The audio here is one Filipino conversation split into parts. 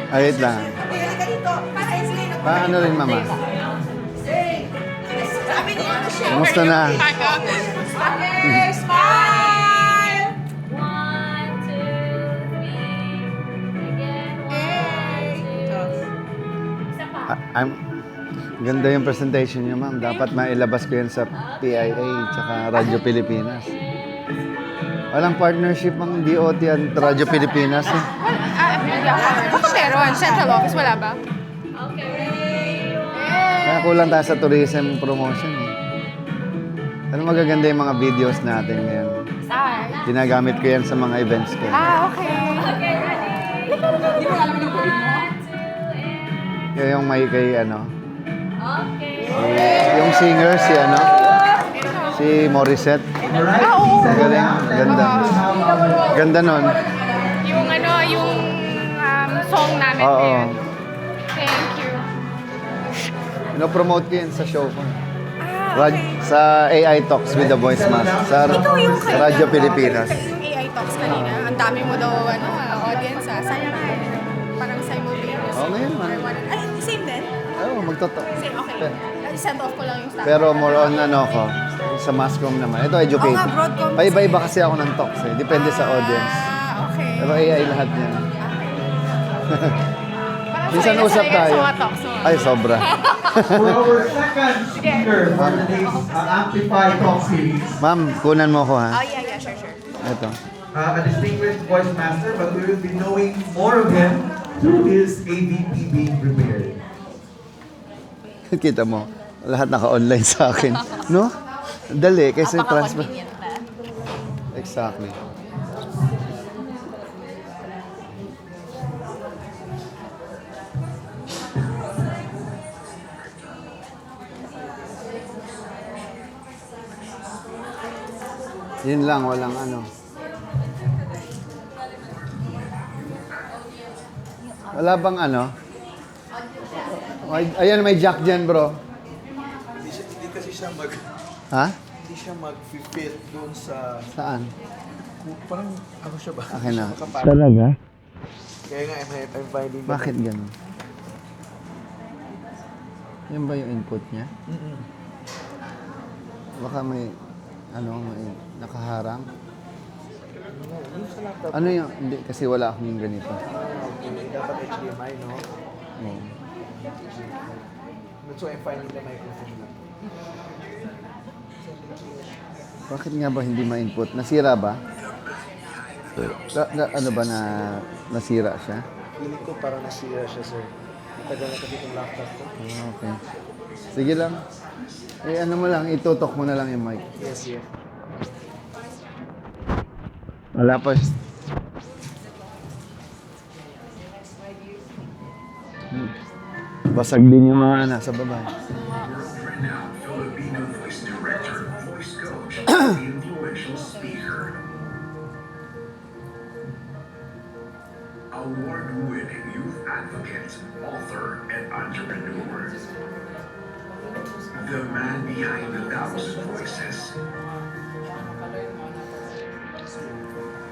Ayit lang. Halika dito. Para explain ako. Paano rin, mama? Sabi niya ano siya. Kumusta na? Okay, smile! 1, 2, 3. Again, 1, 2. Isa pa. Ganda yung presentation niyo, ma'am. Dapat mailabas ko yan sa PIA tsaka Radyo Pilipinas. Walang partnership ang DOT at Radyo Pilipinas. Eh. Baka meron. Central office, wala ba? Okay. Kaya kulang tayo sa tourism promotion. Eh. Ano magaganda yung mga videos natin ngayon. Saan? Ginagamit ko yan sa mga events ko. Okay. Okay, ready? Hindi mo alam yung gawin mo. 1, 2, and... Kaya yung may kay ano, Okay. yung singer si ano, si Morissette. Ah, oo. Galing, ganda. Ganda nun. Yung ano, yung song namin Oo. ngayon. Thank you. Pinopromote ko yun sa show ko. Ah, Sa AI Talks with the Voice Master. Sa Radyo Pilipinas. Yung AI Talks kanina, ang dami mo daw, audience, Sayang nga eh. Parang simultaneous. Oo, ngayon, man. Ay, same din? Oo, magtotoo. Same, okay. Send off ko lang yung stuff. Pero more on ano ko, sa masscom naman. Ito, educate. Oo nga, broadcom. Paiba-iba kasi ako ng talks eh. Depende sa audience. Ah, okay. Pero AI lahat yan. Parang Minsan sanay na usap sanay ka tayo. Sa mga talks mo. Ay, sobra. For our second speaker for today's Amplify Talk Series, Ma'am, kunan mo ko ha. Oh, yeah, sure. Ito. a distinguished voice master, but we will be knowing more of him through his AVP being prepared. Kita mo, lahat naka-online sa akin. No? Dali, kasi transfer. Exactly. Yun lang, walang ano. Wala bang ano? Ayan, may jack dyan, bro. Hindi kasi siya Ha? hindi siya mag-fit doon sa Saan? parang ano siya ba? Akin na. Makapal. Talaga? Kaya nga I'm finding that- Bakit ganun? Yan ba yung input niya? Baka may, may nakaharang? Yung sa laptop, Ano yung, hindi, kasi wala akong yung ganito. dapat HDMI, no? Oh. That's why I'm finding the microphone lang. Bakit nga ba hindi ma-input? Nasira ba? Ano ba na nasira siya? Feeling ko parang nasira siya, sir. Matagal na kasi itong laptop ko. Oh, okay. Sige lang. Ano mo lang, itutok mo na lang yung mic. Yes, yeah. Wala pa. Basag din yung mga nasa baba. Filipino voice director, voice coach, influential speaker. Award-winning youth advocate, author, and entrepreneur. The man behind the thousand voices.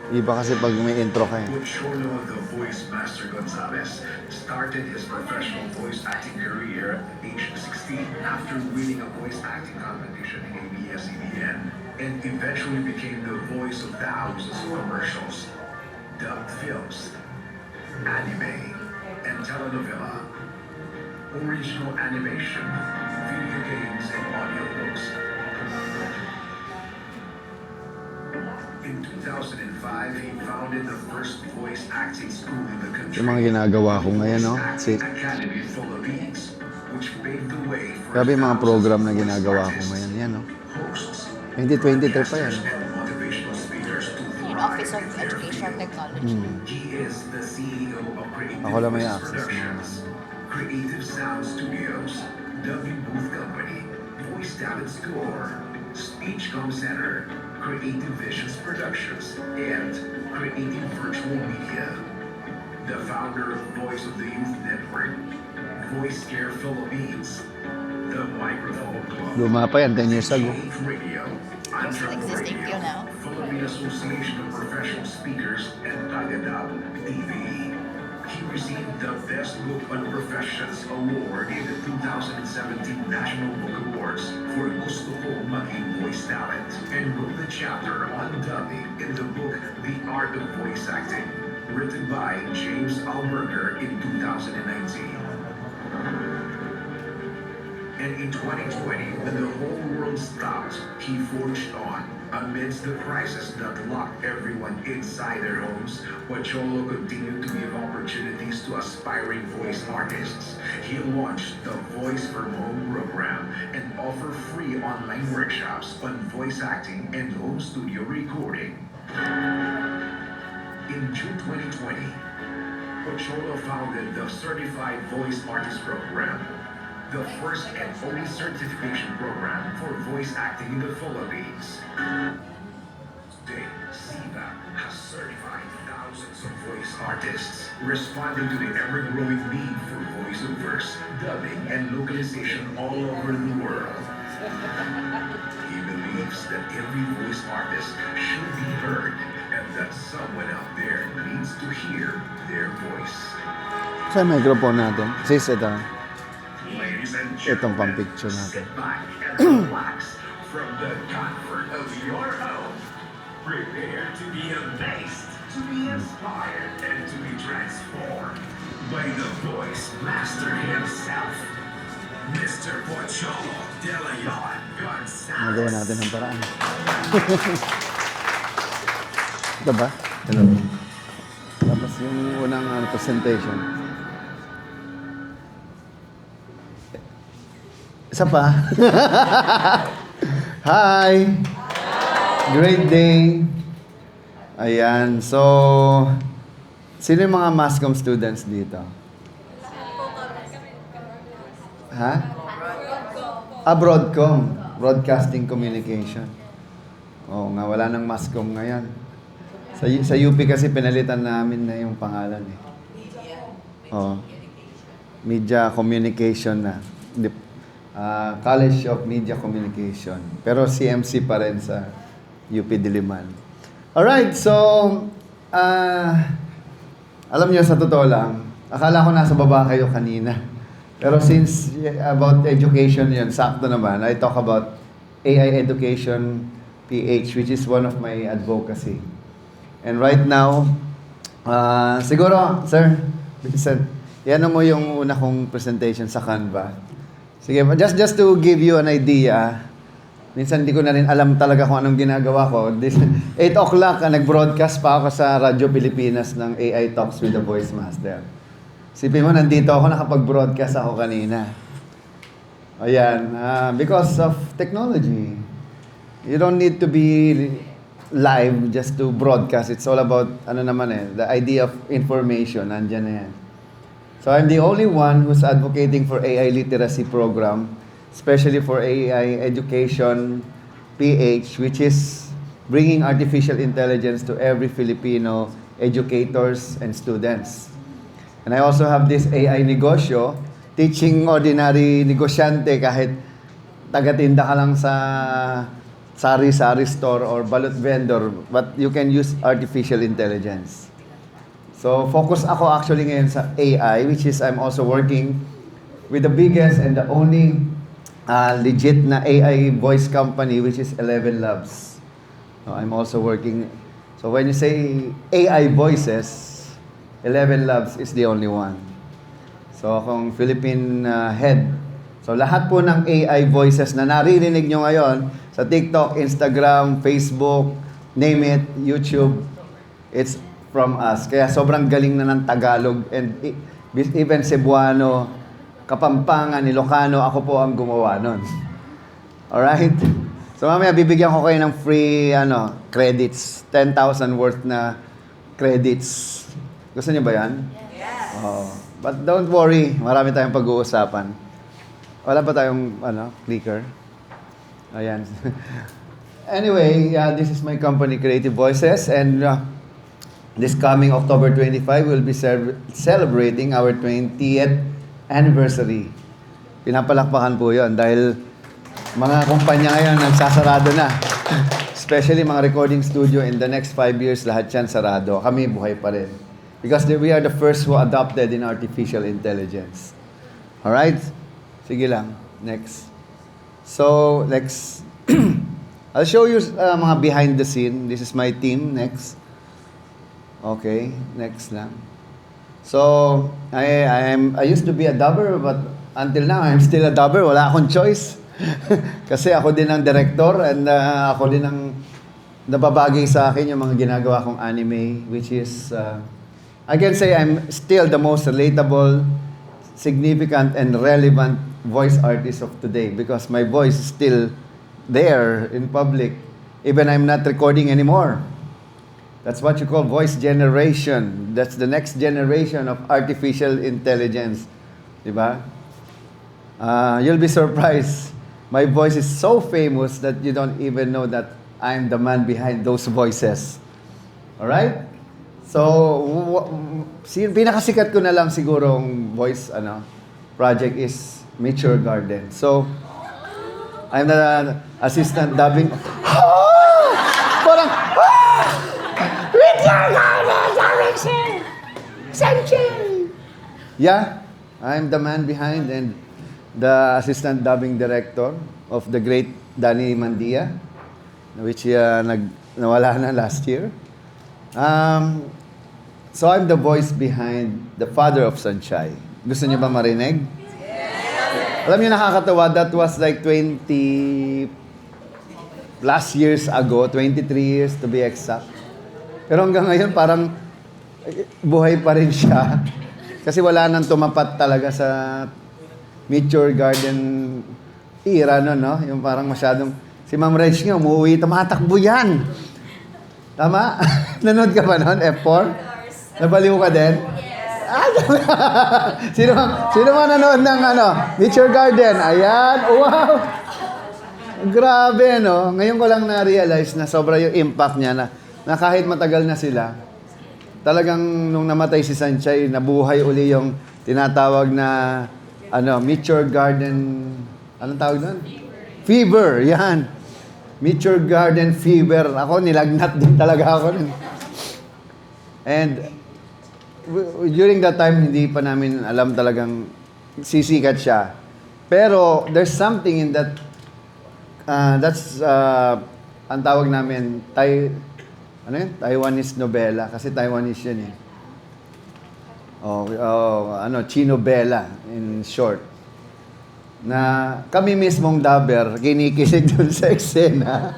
Iba kasi pag may intro ka eh. With Cholo the Voice Master Gonzalez started his professional voice acting career at age 16 after winning a voice acting competition in ABS-CBN and eventually became the voice of thousands of commercials, dubbed films, anime, and telenovela, original animation, video games, and audiobooks. In 2005, he founded the first voice acting school in the country. Yung mga ginagawa ko ngayon, no? Voice Acting Academy Philippines, which paved the way for Grabe yung mga program na thousands of ginagawa ko artists, ngayon. Yan, no? hosts, 2023 pa yan. and motivational speakers to in thrive. Office of Education Technology. He is the CEO of Creative Ako lang may Voice access Productions, Creative Sound Studios, W Booth Company, Voice Talent Store, Speechcom Center, Creative Visions Productions, and Creative Virtual Media. The founder of Voice of the Youth Network, Voice Care Philippines, The Microphone Club, Luma pa yan, 10 years ago. Cage Radio, Still existing till Radio, now. Philippine Association of Professional Speakers, and Tagadab TV. He received the Best Book on Professions Award in the 2017 National Book Awards for Gusto Ko Maging Voice Talent and wrote the chapter on dubbing in the book The Art of Voice Acting, written by James Alberger in 2019. And in 2020, when the whole world stopped, he forged on. Amidst the crisis that locked everyone inside their homes, Pocholo continued to give opportunities to aspiring voice artists. He launched the Voice from Home program and offered free online workshops on voice acting and home studio recording. In June 2020, Pocholo founded the Certified Voice Artist Program, the first and only certification program for voice acting in the Philippines. Today, SIVA has certified thousands of voice artists, responding to the ever-growing need for voiceovers, dubbing, and localization all over the world. He believes that every voice artist should be heard and that someone out there needs to hear their voice. Sa microphone natin. Sis, ito. Ladies and Itong gentlemen, pang-picture natin. sit back and relax from the comfort of your home. Prepare to be amazed, to be inspired, and to be transformed by the voice master himself, Mr. Pocholo De Leon Nagawa Gonzalez. natin ng paraan. Ito ba? Ito. Tapos yung unang presentation. Isa pa. Hi! Great day! Ayan, so... Sino yung mga Mascom students dito? Ha? Broadcom. Broadcasting Communication. Oo nga, wala nang Mascom ngayon. Sa UP kasi pinalitan namin na yung pangalan eh. Oo. Media Communication na. College of Media Communication. Pero CMC pa rin sa UP Diliman. Alright, so... alam niyo, sa totoo lang, akala ko nasa baba kayo kanina. Pero since about education yun, sakto naman, I talk about AI Education PH, which is one of my advocacy. And right now, siguro, Sir Vincent, yan mo yung una kong presentation sa Canva. Sige, just to give you an idea, minsan hindi ko na rin alam talaga kung anong ginagawa ko. 8 o'clock, nag-broadcast pa ako sa Radyo Pilipinas ng AI Talks with the Voice Master. Sipin mo, nandito ako, nakapag-broadcast ako kanina. Ayan, because of technology. You don't need to be live just to broadcast. It's all about, the idea of information, nandyan na yan. So I'm the only one who's advocating for AI literacy program, especially for AI education PH, which is bringing artificial intelligence to every Filipino educators and students. And I also have this AI negosyo, teaching ordinary negosyante kahit tagatinda ka lang sa sari-sari store or balut vendor, but you can use artificial intelligence. So, focus ako actually ngayon sa AI, which is I'm also working with the biggest and the only legit na AI voice company, which is 11 Labs. So, I'm also working. So, when you say AI voices, 11 Labs is the only one. So, akong Philippine head. So, lahat po ng AI voices na naririnig nyo ngayon sa TikTok, Instagram, Facebook, name it, YouTube, it's from us. Kaya sobrang galing na ng Tagalog and even Cebuano, Kapampangan, Ilocano, ako po ang gumawa nun. Alright? So mamaya bibigyan ko kayo ng free credits. 10,000 worth na credits. Gusto niyo ba yan? Yes! But don't worry, marami tayong pag-uusapan. Wala ba tayong clicker? Ayan. Anyway, this is my company, Creative Voices, and this coming October 25, we'll be celebrating our 20th anniversary. Pinapalakpakan po yun dahil mga kumpanya ngayon nagsasarado na. Especially mga recording studio in the next 5 years, lahat yan sarado. Kami buhay pa rin. Because we are the first who adopted in artificial intelligence. Alright? Sige lang. Next. So, next. I'll show you mga behind the scene. This is my team. Next. Okay. Next lang. So, I used to be a dubber, but until now, I'm still a dubber. Wala akong choice. Kasi ako din ang director and ako din ang nababagay sa akin yung mga ginagawa kong anime, which is, I can say I'm still the most relatable, significant, and relevant voice artist of today because my voice is still there in public, even I'm not recording anymore. That's what you call voice generation. That's the next generation of artificial intelligence. Diba? You'll be surprised. My voice is so famous that you don't even know that I'm the man behind those voices. Alright? So, pinakasikat ko na lang sigurong voice project is Mature Garden. So, I'm the assistant dubbing. Parang, Mature Garden direction! Sanche! Yeah, I'm the man behind and the assistant dubbing director of the great Danny Mandia, which nawala na last year. So I'm the voice behind the father of Sanchay. Gusto niyo ba marinig? Yes! Alam niyo, nakakatawa, that was like 20 plus years ago, 23 years to be exact. Pero hanggang ngayon, parang buhay pa rin siya. Kasi wala nang tumapat talaga sa Mature Garden era, no? Yung parang masyadong, si Ma'am Reg nga, umuwi, tumatakbo yan. Tama? Nanood ka ba noon, F4? Nabaliw ka din? Yes! sino man nanood ng Mature Garden? Ayan, wow! Grabe, no? Ngayon ko lang na-realize na sobra yung impact niya na kahit matagal na sila, talagang nung namatay si Sanchay, nabuhay uli yung tinatawag na Mature Garden, anong tawag doon? Fever, yan. Mature Garden Fever. Ako, nilagnat din talaga ako. And during that time, hindi pa namin alam talagang sisikat siya. Pero there's something in that, that's, ang tawag namin, Taiwanese novela. Kasi Taiwanese yun eh. Chinobela in short. Na kami mismong dubber, kinikilig dun sa eksena.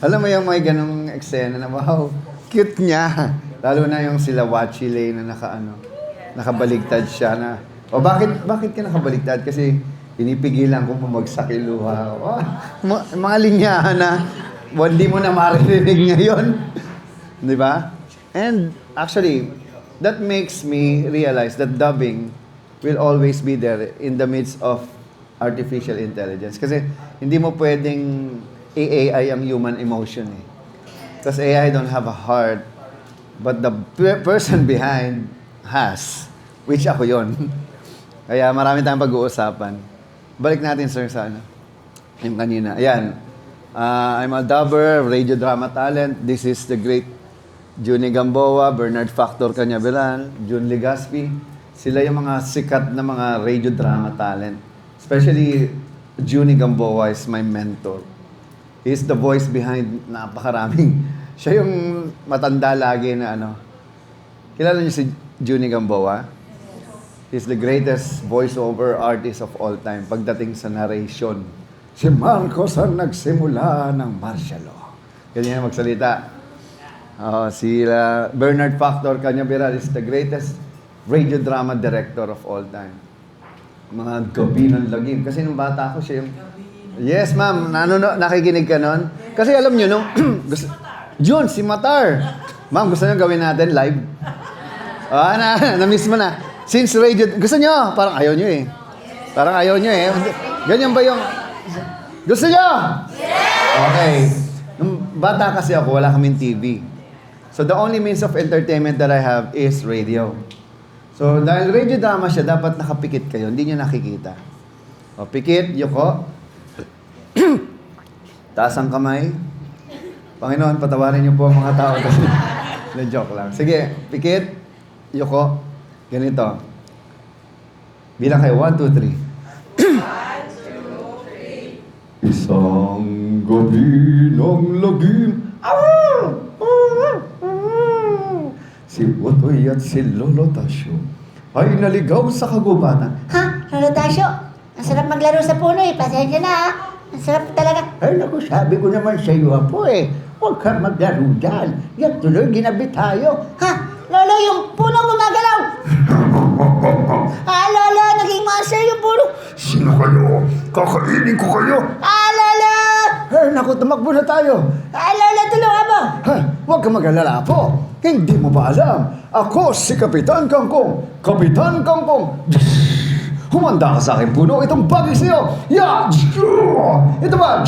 Alam mo yung may ganong eksena na, wow, cute niya. Lalo na yung sila Wachile na nakabaligtad siya na, bakit ka nakabaligtad? Kasi pinipigilan kong bumagsak yung luha. Oh, mga linyahan na, hindi mo na maririnig ngayon. Di ba? And actually, that makes me realize that dubbing will always be there in the midst of artificial intelligence. Kasi hindi mo pwedeng AI ang human emotion eh. Because AI don't have a heart, but the person behind has, which ako yon. Kaya marami tayong pag-uusapan. Balik natin, sir, sa yung kanina. Ayan. I'm a dubber, radio drama talent. This is the great Junie Gamboa, Bernard Factor Canyaveral, June Legaspi. Sila yung mga sikat na mga radio drama talent. Especially, Junie Gamboa is my mentor. He's the voice behind napakaraming. Siya yung matanda lagi na Kilala niyo si Junie Gamboa? He's the greatest voiceover artist of all time pagdating sa narration. Si Marcos ang nagsimula ng martial law. Ganyan magsalita. Si Bernard Factor Canyaveral is the greatest radio drama director of all time. Mga gabi ng lagim. Kasi nung bata ako, siya yung... Yes, ma'am. Nakikinig ka nun? Kasi alam nyo, June, si Matar. Ma'am, gusto nyo gawin natin live? Na-miss mo na. Since radio... Gusto nyo? Parang ayaw nyo eh. Parang ayaw nyo eh. Ganyan ba yung... Gusto nyo? Yes! Okay. Nung bata kasi ako, wala kaming TV. So the only means of entertainment that I have is radio. So dahil radio drama siya, dapat nakapikit kayo. Hindi nyo nakikita. O, pikit, yuko. Taas ang kamay. Panginoon, patawarin niyo po ang mga tao. Na joke lang. Sige, pikit. Yoko, ganito. Bilang kayo, 1, 2, 3. Isang gabi ng lagim. Si Utoy at si Lolo Tasyo ay naligaw sa kagubatan. Ha? Lolo Tasyo, ang sarap maglaro sa puno eh. Pasensya na ha. Ang sarap talaga. Ay, naku, sabi ko naman sa iyo, Apo eh. Huwag kang maglaro dyan. Yan tuloy, ginabi tayo. Ha? Lolo, yung puno gumagalaw. Lolo, naging monster yung puno. Sino kayo? Kakainin ko kayo! Lolo! Ay, naku, tumakbo na tayo. Lolo, tulungan mo. Ha, huwag ka mag-alala po. Hindi mo ba alam? Ako si Kapitan Kangkong. Kapitan Kangkong. Humanda ka sa akin, puno. Itong bagay sa'yo. Yeah! Ito ba?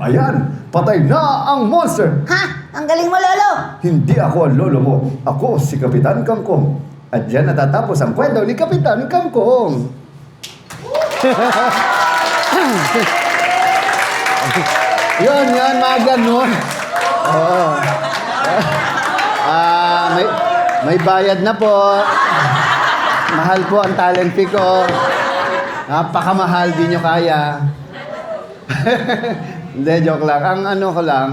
Ayan, patay na ang monster. Ha? Ang galing mo, Lolo. Hindi ako ang lolo mo. Ako si Kapitan Kangkong. At diyan natatapos ang kwento ni Kapitan Kangkong. Yun, mga ganun. Oo. May bayad na po. Mahal po ang talent fee ko. Napakamahal, di nyo kaya. Hindi, joke lang. Ang ano ko lang,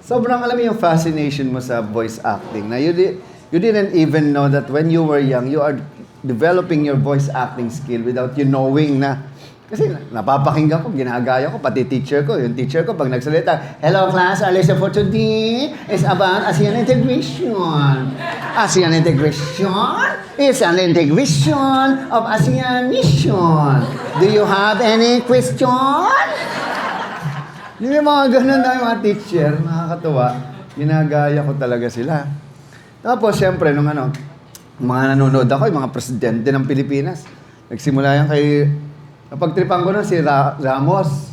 sobrang alam mo yung fascination mo sa voice acting. Na you didn't even know that when you were young, you are developing your voice acting skill without you knowing na. Kasi napapakinggan ko, ginagaya ko, pati teacher ko. Yung teacher ko, pag nagsalita, "Hello class, our lesson for today is about ASEAN integration." ASEAN integration is an integration of ASEAN mission. Do you have any question? Yung mga ganun na yung mga teacher, nakakatuwa. Ginagaya ko talaga sila. Tapos, siyempre, nung mga nanonood ako, yung mga presidente ng Pilipinas. Nagsimula yan kay, napagtripan ko nun si Ramos.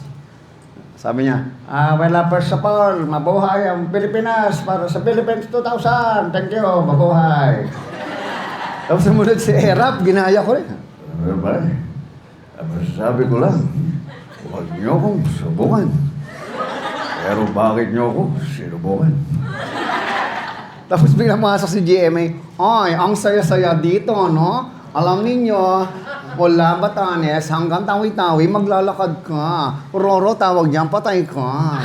Sabi niya, well, first of all, mabuhay ang Pilipinas para sa Philippines 2000. Thank you, mabuhay. Tapos sumunod si Erap, ginaya ko rin. Sabi ko lang, huwag niyo akong subukan. Pero bakit niyo ako sinubukan? Tapos biglang masok si GMA, "Ay, ang saya-saya dito, no? Alam ninyo, mula Batanes hanggang Tawi-Tawi, maglalakad ka. Roro, tawag niyan, patay ka."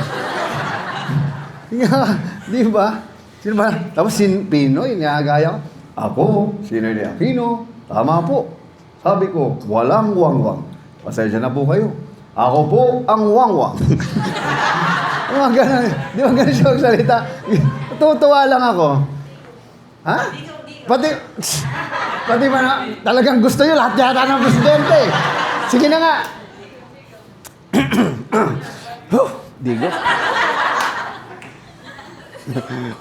Yeah, di ba? Sino ba? Tapos Pinoy, nagagaya ko. Ako, sino ni Aquino? Tama po. Sabi ko, walang wangwang. Pasensya na po kayo. Ako po ang wangwang. Mga ganun. Di ba ganun siya magsalita? Tutuwa lang ako. Ha? Pati ba na, talagang gusto nyo lahat yata ng presidente. Sige na nga. Digo.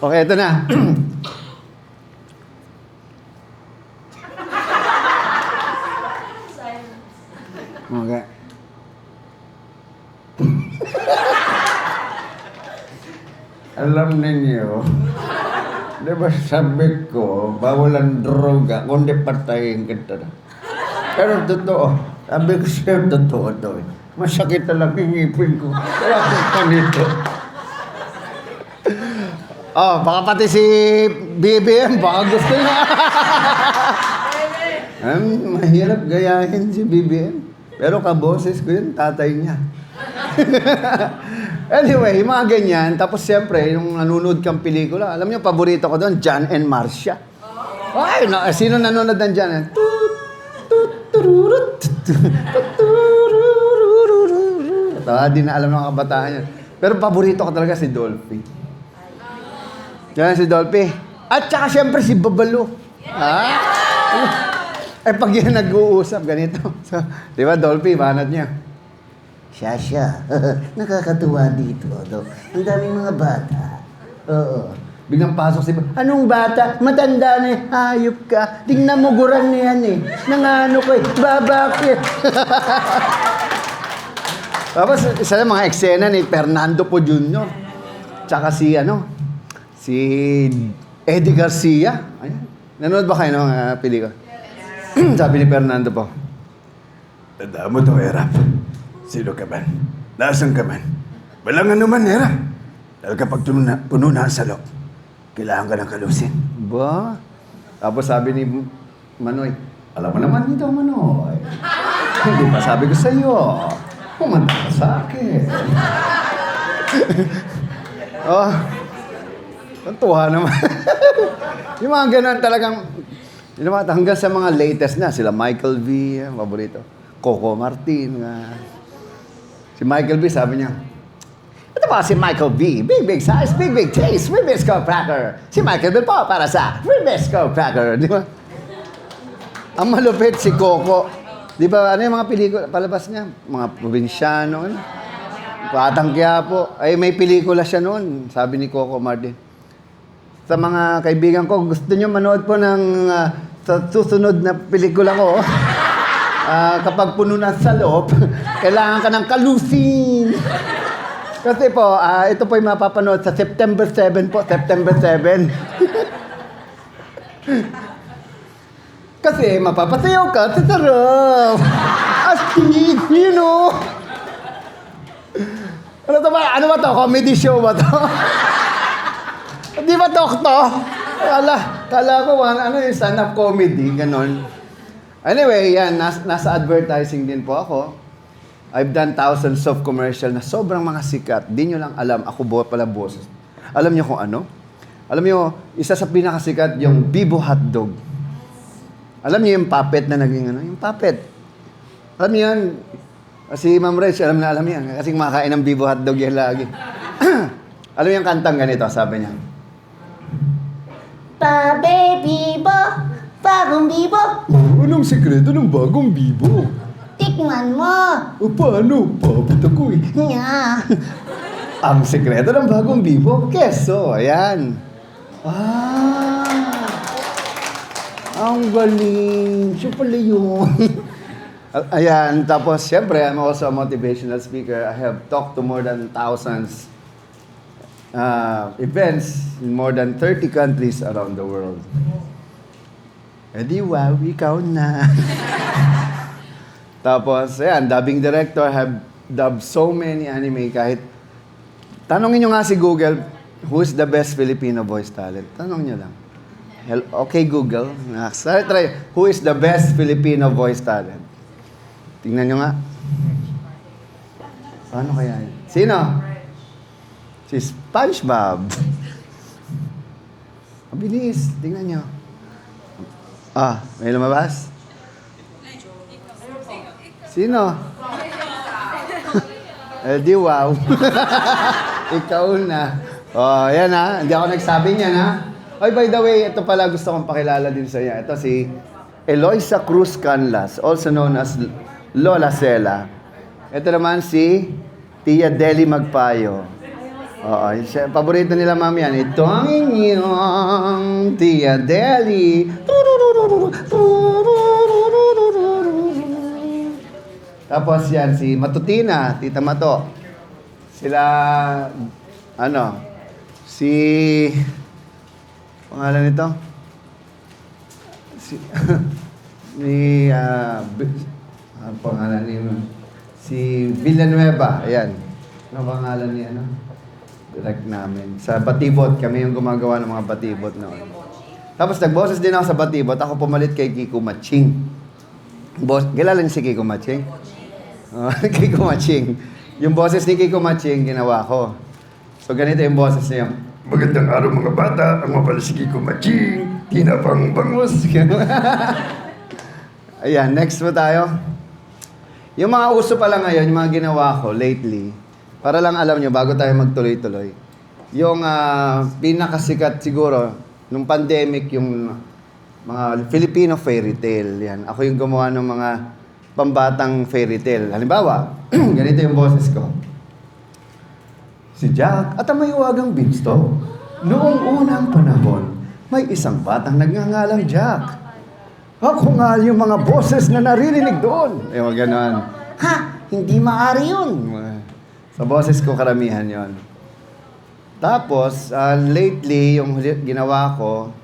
Okay, ito na. Okay. Alam ninyo, di ba sabi ko, bawal ang droga, kundi patayin kita na. Pero totoo, sabi ko siya, totoo to. Masakit talaga yung ngipin ko. Kaya ako panito. Baka pati si BBM, baka gusto niya. Mahirap gayahin si BBM. Pero kaboses ko yun, tatay niya. Anyway, yung mga ganyan. Tapos siyempre, yung nanonood kang pelikula, alam niyo, paborito ko doon, John and Marcia. Ay, sino nanonood ng John? Di na alam ng kabataan yan. Pero paborito ko talaga si Dolphy. Yan si Dolphy. At saka siyempre si Babalo. Pag yan nag-uusap, ganito. So, di ba, Dolphy, banat niya. Siya. Nakakatuwa dito, no? Ang daming mga bata. Oo. Biglang pasok si Anong bata? Matanda na eh. Hayop ka. Tingnan mo, guran na yan eh. Nangano ko eh. Babakit. Tapos, isa ng mga eksena ni Fernando Po Jr. Tsaka si Eddie Garcia. Ayan. Nanonood ba kayo ng pelikula? Sabi ni Fernando Po, "Tanda mo to, Erap. Sino ka man? Nasaan ka man? Walang ano man, Erap. Dahil kapag puno na ang salok, kailangan ka ng kalusin. Aba? Tapos sabi ni Manoy, alam mo naman dito, Manoy. Hindi pa sabi ko sa iyo. Pumunta ka sa akin. Oh, tuwa naman. Yung mga ganun talagang, hanggang sa mga latest na, sila Michael V, paborito. Coco Martin. Si Michael V, sabi niya, ito ba si Michael V? Big size, big taste, Ribisco cracker. Si Michael V po para sa Ribisco cracker. Di ba? Ang malupit si Coco. Di ba, ano yung mga pelikula, palabas niya? Mga probinsyano, ano? Batang Quiapo. Ay, may pelikula siya noon, sabi ni Coco Martin. Sa mga kaibigan ko, gusto niyo manood po ng sa susunod na pelikula ko. Kapag puno na sa loob, kailangan ka ng kalusin. Kasi po, ito po yung mapapanood sa September 7 po, September 7. Kasi mapapasayaw ka sa sarap. Astig, you know. Ano ba? Ano ba to? Comedy show ba to? Di ba to? Kala ko ano yung stand-up comedy, ganon. Anyway, yan, nasa advertising din po ako. I've done thousands of commercial na sobrang mga sikat. Di nyo lang alam, ako pala boses. Alam nyo kung ano? Alam nyo, isa sa pinakasikat yung Bibo Hotdog. Alam niyo yung puppet na naging ano? Yung puppet. Alam niyo yan? Si Ma'am Rach, alam yan. Kasi kumakain ng Bibo Hotdog yan lagi. Alam niyo yung kantang ganito, sabi niya. Bibo, bagong bibo. Anong sekreto ng bagong Bibo? Tikman mo. O paano? Puppet ako eh. Nya. Ang sekreto ng bagong Bibo, keso. Ayan. Ang galing. Siya pala yun. Ayan. Tapos, syempre, I'm also a motivational speaker. I have talked to more than thousands events in more than 30 countries around the world. Eh di, wow, ikaw na. Tapos, ayan, dubbing director, have dubbed so many anime kahit tanongin nyo nga si Google, who is the best Filipino voice talent? Tanong nyo lang. Okay, Google. Try. Who is the best Filipino voice talent? Tingnan nyo nga. Paano kaya yun? Sino? Si SpongeBob. Mabilis. Tingnan nyo. May lumabas? Sino? Di wow. Ikaw na. Yan Hindi ako nagsabi niyan By the way, ito pala gusto kong pakilala din sa iyo. Ito si Eloisa Cruz Canlas, also known as Lola Cela. Ito naman si Tia Deli Magpayo. Paborito nila mami yan. Ito ang inyong Tia Deli. Tapos yan, si Matutina, Tita Mato. Sila, pangalan nito? Pangalan ni si Villanueva, ayan. Ano pangalan ni direct namin. Sa Batibot, kami yung gumagawa ng mga Batibot noon. Tapos nagboses din ako sa Batibot, ako pumalit kay Kiko Maching. Kilala niyo si Kiko Maching? Kiko Maching. Yung boses ni Kiko Maching, ginawa ko. So ganito yung boses niya. Magandang araw mga bata, ang mapala si Kiko Maching, tinapang bangus. Ayan, next mo tayo. Yung mga uso pala ngayon, yung mga ginawa ko lately, para lang alam nyo, bago tayo magtuloy-tuloy, yung pinakasikat siguro, nung pandemic, yung mga Filipino fairy tale. Yan. Ako yung gumawa ng mga pambatang fairy tale. Halimbawa, ganito yung boses ko. Si Jack at ang mayuwagang beanstalk. Noong unang panahon, may isang batang nagngangalang Jack. Ako nga yung mga boses na naririnig doon. Yung ganon. Hindi maaari yun. Sa boses ko karamihan yon. Tapos, lately, yung ginawa ko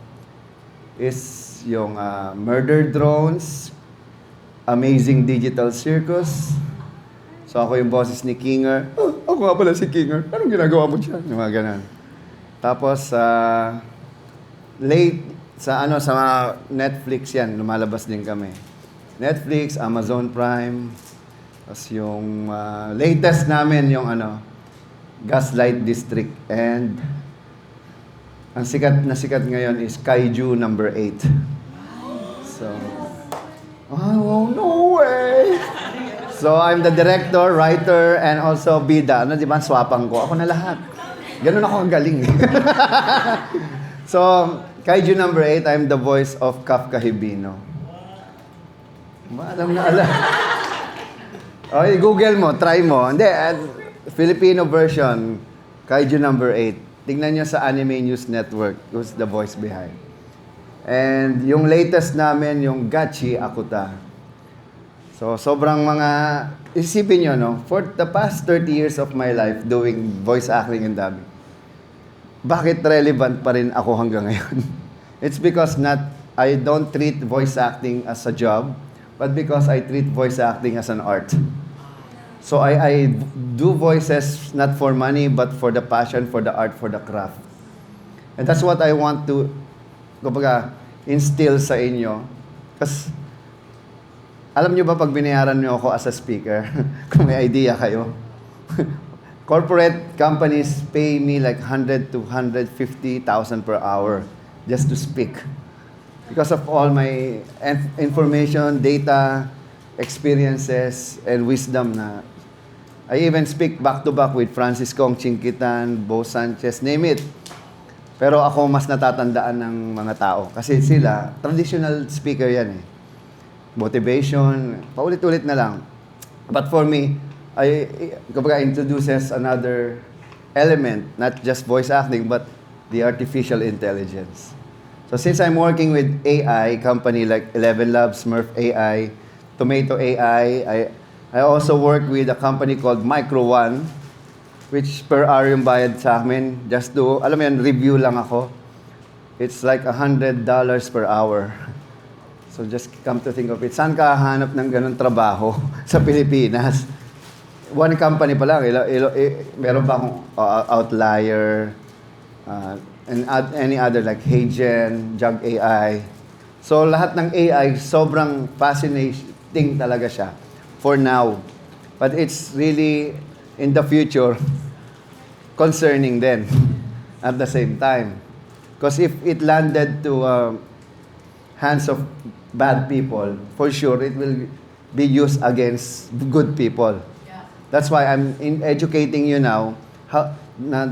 is yung Murder Drones, Amazing Digital Circus. So, ako yung boses ni Kinger. Ako nga pala si Kinger. Anong ginagawa mo dyan? Yung mga ganun. Tapos, sa Netflix yan, lumalabas din kami. Netflix, Amazon Prime, tapos yung latest namin yung Gaslight District, and ang sikat ngayon is Kaiju number 8. So, oh, no way! So, I'm the director, writer, and also bida. Di ba? Swapang ko. Ako na lahat. Ganun ako ang galing. So, Kaiju number 8, I'm the voice of Kafka Hibino. Alam na alam. Okay, Google mo, try mo. Hindi, Filipino version, Kaiju number 8. Tingnan nyo sa Anime News Network, who's the voice behind. And yung latest namin, yung Gachi Akuta. So, sobrang isipin nyo, no? For the past 30 years of my life doing voice acting and dubbing, bakit relevant pa rin ako hanggang ngayon? It's because I don't treat voice acting as a job, but because I treat voice acting as an art. So, I do voices not for money, but for the passion, for the art, for the craft. And that's what I want to, instill sa inyo. Kasi, alam nyo ba pag binayaran nyo ako as a speaker, kung may idea kayo, corporate companies pay me like 100 to 150,000 per hour just to speak. Because of all my information, data, experiences, and wisdom na I even speak back-to-back with Francis Kong Chinquitan, Bo Sanchez, name it. Pero ako mas natatandaan ng mga tao. Kasi sila, traditional speaker yan eh. Motivation, paulit-ulit na lang. But for me, introduces another element, not just voice acting, but the artificial intelligence. So since I'm working with AI, company like 11 Labs, Smurf AI, Tomato AI, I also work with a company called Micro One, which per hour yung bayad sa amin. Just to, alam mo yan, review lang ako. It's like $100 per hour. So just come to think of it, saan ka hanap ng ganun trabaho sa Pilipinas? One company pa lang, meron pa akong Outlier, and any other like HeyGen, Jug AI. So lahat ng AI, sobrang fascinating talaga siya for now. But it's really, in the future, concerning then at the same time. Because if it landed to hands of bad people, for sure it will be used against good people. Yeah. That's why I'm educating you now.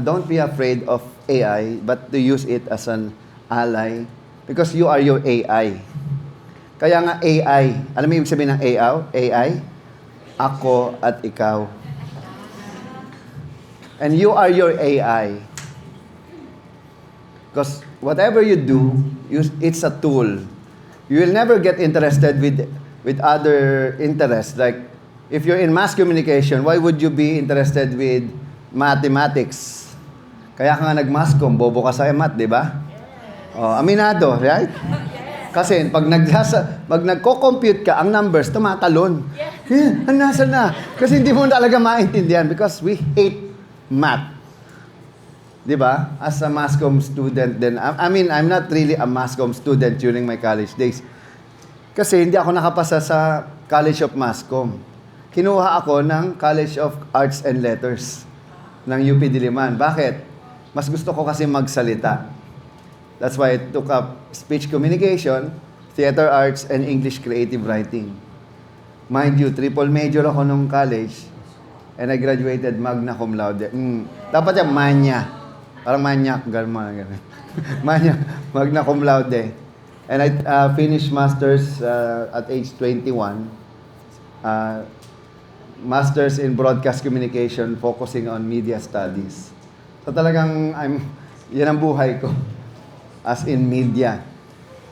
Don't be afraid of AI, but to use it as an ally, because you are your AI. Kaya nga AI, alam mo yung sabihin ng AI? Ako at ikaw. And you are your AI. Because whatever you do, it's a tool. You will never get interested with other interests. Like, if you're in mass communication, why would you be interested with mathematics? Kaya ka nga nag-masscom, bobo ka sa math, di ba? Oh, aminado, right? Kasi pag nagko-compute ka, ang numbers tumatalon. Nasa na? Kasi hindi mo talaga maintindihan because we hate math. Di ba? As a mass-comm student then, I mean, I'm not really a mass-comm student during my college days. Kasi hindi ako nakapasa sa College of Mass-Comm. Kinuha ako ng College of Arts and Letters ng UP Diliman. Bakit? Mas gusto ko kasi magsalita. That's why I took up speech communication, theater arts, and English creative writing. Mind you, triple major ako nung college, and I graduated magna cum laude. Dapat yung manya. Parang manyak, gano'n. Magna cum laude. And I finished master's at age 21. Master's in broadcast communication, focusing on media studies. So talagang, yan ang buhay ko. As in media.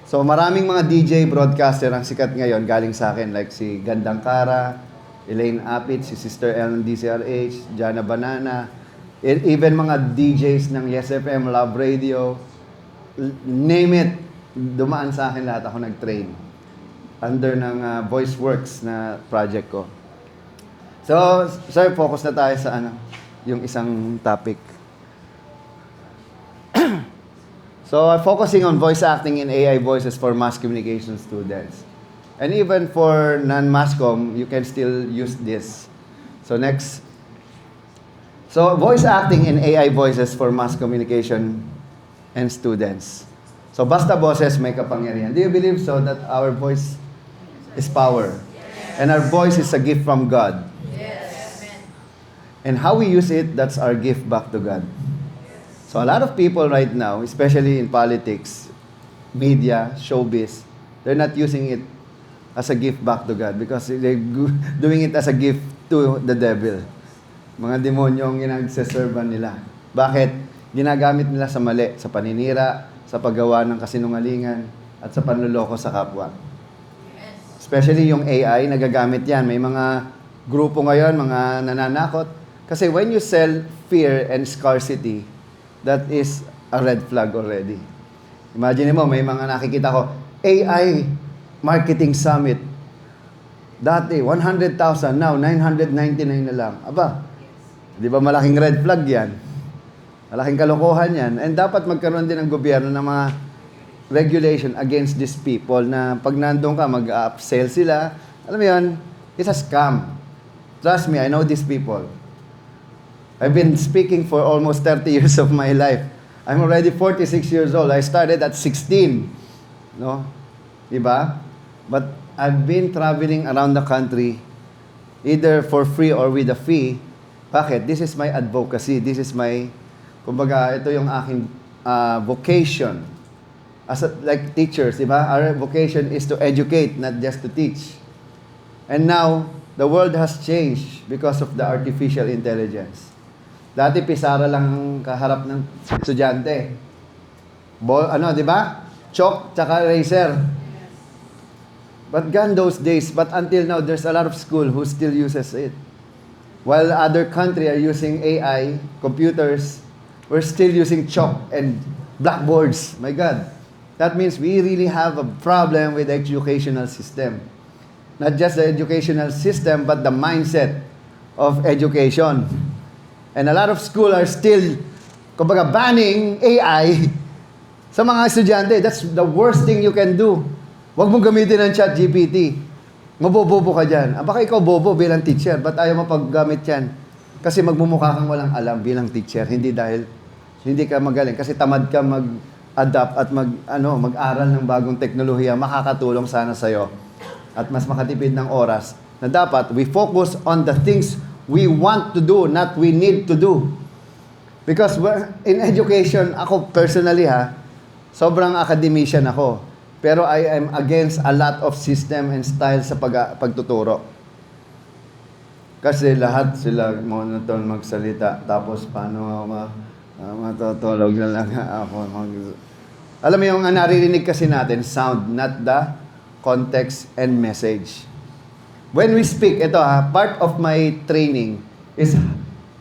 So maraming mga DJ broadcaster ang sikat ngayon galing sa akin. Like si Gandang Kara, Elaine Apit, si Sister L ng DCRH, Jana Banana, even mga DJs ng Yes FM, Love Radio, name it, dumaan sa akin lahat. Ako nag-train under ng VoiceWorks na project ko. So, sir, focus na tayo sa yung isang topic. So I'm focusing on voice acting in AI voices for mass communication students. And even for non-mass comm, you can still use this. So next. So voice acting in AI voices for mass communication and students. So basta boses may kapangyarihan. Do you believe so that our voice is power? And our voice is a gift from God. And how we use it, that's our gift back to God. So a lot of people right now, especially in politics, media, showbiz, they're not using it as a gift back to God because they're doing it as a gift to the devil. Mga demonyo ang ginagseservan nila. Bakit? Ginagamit nila sa mali, sa paninira, sa paggawa ng kasinungalingan, at sa panluloko sa kapwa. Especially yung AI, nagagamit yan. May mga grupo ngayon, mga nananakot. Kasi when you sell fear and scarcity, that is a red flag already. Imagine mo, may mga nakikita ko, AI Marketing Summit. Dati, 100,000, now 999 na lang. Aba, di ba malaking red flag yan? Malaking kalokohan yan. And dapat magkaroon din ng gobyerno ng mga regulation against these people na pag nandun ka, mag-upsell sila. Alam mo yun, it's a scam. Trust me, I know these people. I've been speaking for almost 30 years of my life. I'm already 46 years old. I started at 16. No? Diba? But I've been traveling around the country either for free or with a fee. Bakit? This is my advocacy. This is my, kumbaga, ito yung aking vocation. Like teachers, diba? Our vocation is to educate, not just to teach. And now, the world has changed because of the artificial intelligence. Dati, pisara lang ang kaharap ng estudyante. Di ba? Chalk, tsaka eraser. But gone those days, but until now, there's a lot of school who still uses it. While other countries are using AI, computers, we're still using chalk and blackboards. My God. That means we really have a problem with the educational system. Not just the educational system, but the mindset of education. And a lot of schools are still, kumbaga, banning AI sa mga estudyante. That's the worst thing you can do. Huwag mong gamitin ang ChatGPT. Mabobobo ka dyan. Baka ikaw bobo bilang teacher, ba't ayaw mo paggamit yan? Kasi magmumukha kang walang alam bilang teacher, hindi dahil hindi ka magaling. Kasi tamad ka mag-adapt at mag-aral ng bagong teknolohiya, makakatulong sana sa'yo. At mas makatipid ng oras na dapat we focus on the things we want to do, not we need to do. Because in education, ako personally sobrang academician ako. Pero I am against a lot of system and style sa pagtuturo. Kasi lahat sila monoton magsalita, tapos paano matutulog na lang ako. Alam mo yung naririnig kasi natin, sound, not the context and message. When we speak, ito part of my training is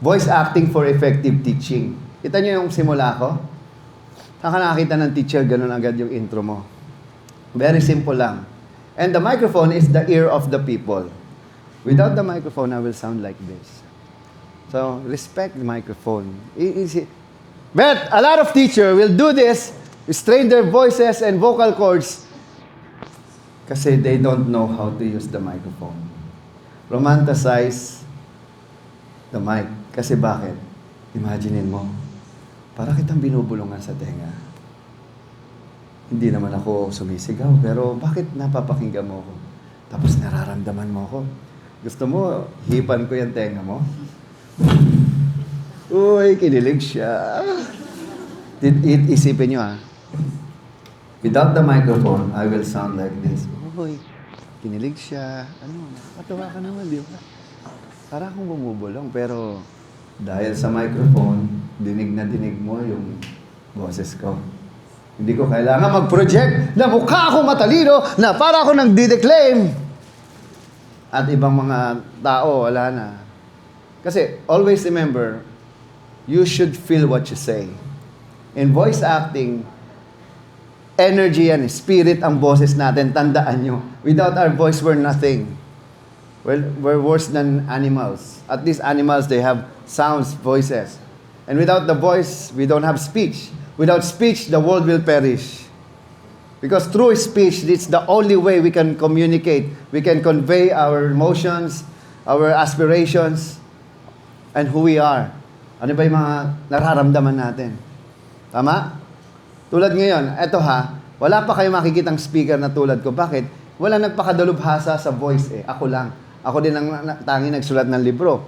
voice acting for effective teaching. Kita nyo yung simula ko? Saan ka nakakita ng teacher, ganun agad yung intro mo. Very simple lang. And the microphone is the ear of the people. Without the microphone, I will sound like this. So, respect the microphone. But a lot of teachers will do this, strain their voices and vocal cords, kasi they don't know how to use the microphone. Romanticize the mic. Kasi bakit? Imaginein mo, para kitang binubulungan sa tenga. Hindi naman ako sumisigaw, pero bakit napapakinggan mo ako? Tapos nararamdaman mo ako. Gusto mo, hipan ko yung tenga mo? Uy, kinilig siya. Isipin nyo without the microphone, I will sound like this. Uy, kinilig siya. Nakakatawa ka naman, di ba? Para akong bumubulong, pero dahil sa microphone, dinig na dinig mo yung boses ko. Hindi ko kailangan mag-project na mukha akong matalino na para ako nagdi-declaim. At ibang mga tao, wala na. Kasi always remember, you should feel what you say. In voice acting, energy yan, spirit ang boses natin, tandaan nyo. Without our voice, we're nothing. We're worse than animals. At least animals, they have sounds, voices. And without the voice, we don't have speech. Without speech, the world will perish. Because through speech, it's the only way we can communicate. We can convey our emotions, our aspirations, and who we are. Ano ba yung mga nararamdaman natin? Tama? Tulad ngayon, eto wala pa kayo makikitang speaker na tulad ko. Bakit? Wala nagpakadalubhasa sa voice Ako lang. Ako din ang tanging nagsulat ng libro.